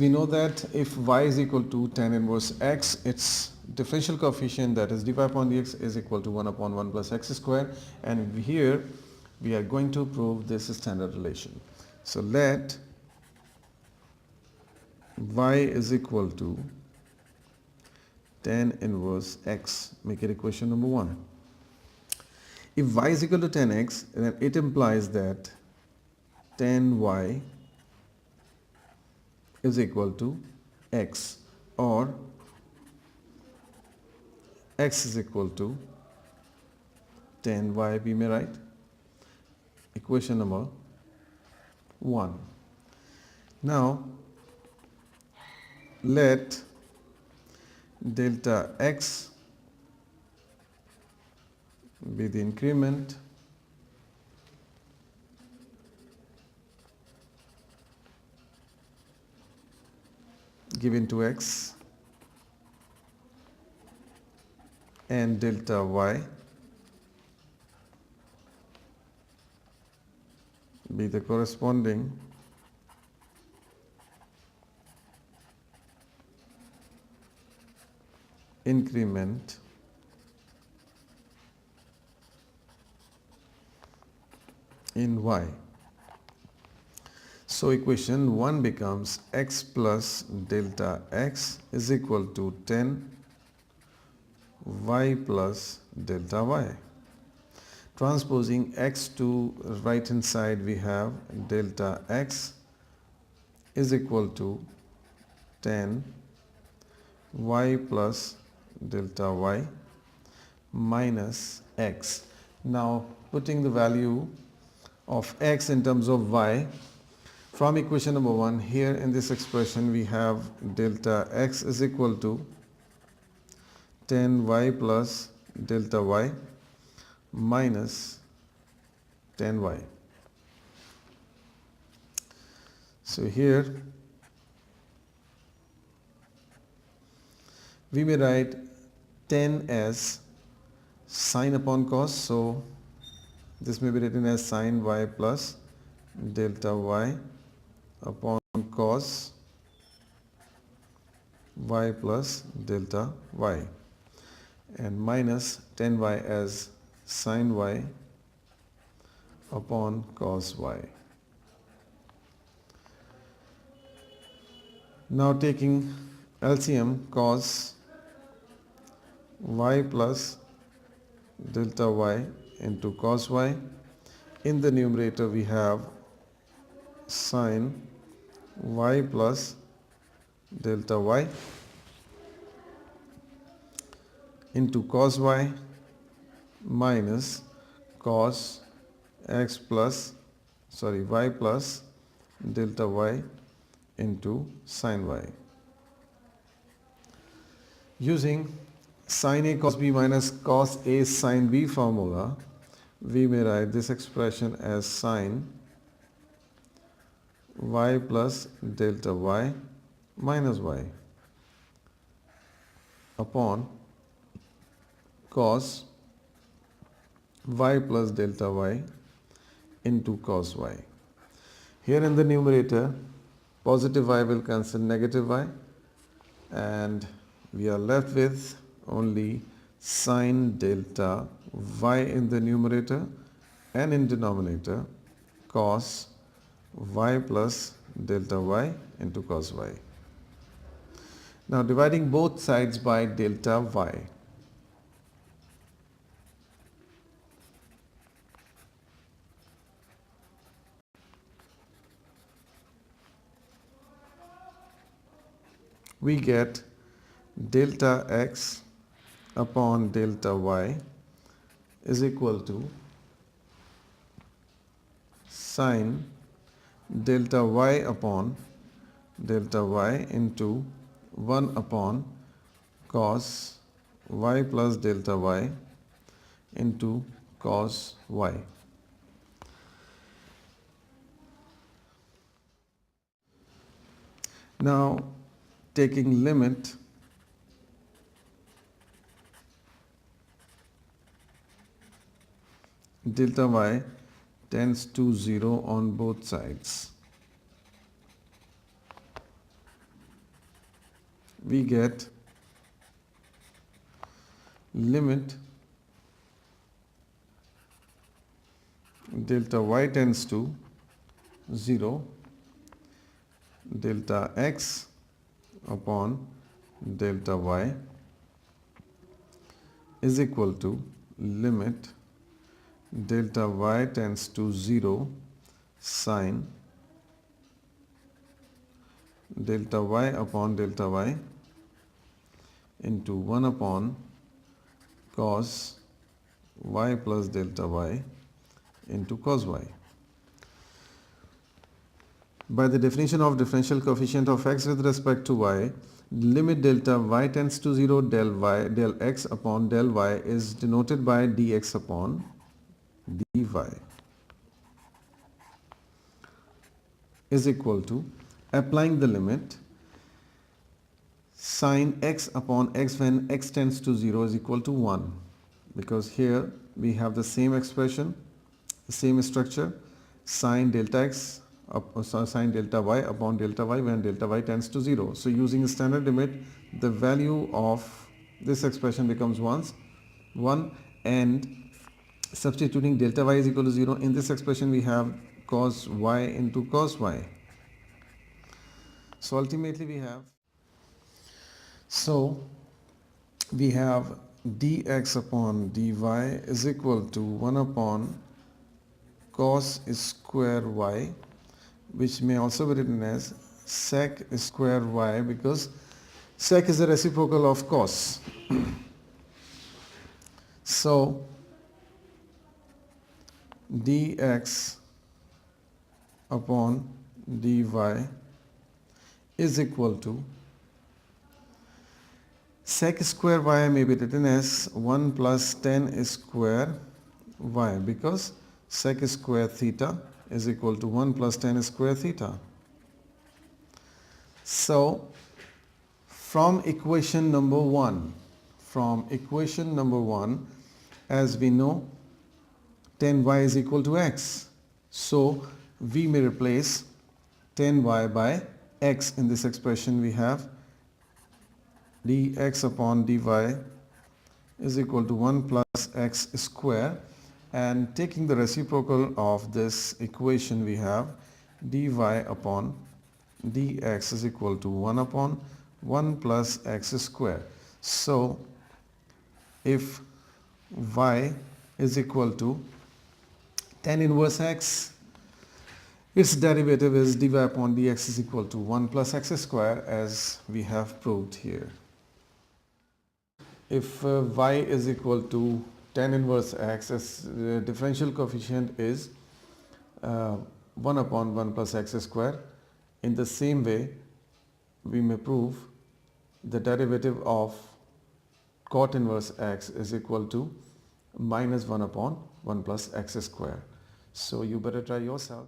We know that if y is equal to tan inverse x, its differential coefficient, that is dy upon dx, is equal to 1 upon 1 plus x square, and here we are going to prove this standard relation. So let y is equal to tan inverse x, make it equation number 1. If y is equal to tan x, then it implies that tan y is equal to x, or x is equal to tan y, we may write. Equation number 1. Now let delta x be the increment given to x, and delta y be the corresponding increment in y. So equation 1 becomes x plus delta x is equal to 10 y plus delta y. Transposing x to right hand side, we have delta x is equal to 10 y plus delta y minus x. Now putting the value of x in terms of y from equation number 1, here in this expression we have delta x is equal to 10 y plus delta y minus 10y. So here we may write 10 as sine upon cos, so this may be written as sine y plus delta y upon cos y plus delta y, and minus 10y as sine y upon cos y. Now taking LCM, cos y plus delta y into cos y. In the numerator we have sine y plus delta y into cos y minus cos x plus y plus delta y into sine y. Using sin a cos b minus cos a sin b formula, we may write this expression as sine y plus delta y minus y upon cos y plus delta y into cos y. Here in the numerator, positive y will cancel negative y, and we are left with only sine delta y in the numerator, and in denominator cos y plus delta y into cos y. Now dividing both sides by delta y. We get delta x upon delta y is equal to sine delta y upon delta y into 1 upon cos y plus delta y into cos y. Now taking limit delta y tends to 0 on both sides. we get limit delta y tends to 0, delta x upon delta y is equal to limit delta y tends to 0 sine delta y upon delta y into 1 upon cos y plus delta y into cos y. By the definition of differential coefficient of x with respect to y, limit delta y tends to 0 del x upon del y is denoted by dx upon dy is equal to applying the limit sine x upon x when x tends to 0 is equal to 1, because here we have the same expression, the same structure, sine delta x sine delta y upon delta y when delta y tends to 0. So using standard limit, the value of this expression becomes 1, and substituting delta y is equal to 0 in this expression we have cos y into cos y. So ultimately we have dx upon dy is equal to 1 upon cos square y, which may also be written as sec square y, because sec is the reciprocal of cos. So dx upon dy is equal to sec square y may be written as 1 plus tan square y, because sec square theta is equal to 1 plus tan square theta. So from equation number 1, as we know, tan y is equal to x. So we may replace tan y by x in this expression. We have dx upon dy is equal to 1 plus x square, and taking the reciprocal of this equation we have dy upon dx is equal to 1 upon 1 plus x square. So if y is equal to tan inverse x, its derivative is dy upon dx is equal to 1 plus x square, as we have proved here. If y is equal to tan inverse x, the differential coefficient is 1 upon 1 plus x square. In the same way, we may prove the derivative of cot inverse x is equal to minus 1 upon 1 plus x square. So you better try yourself.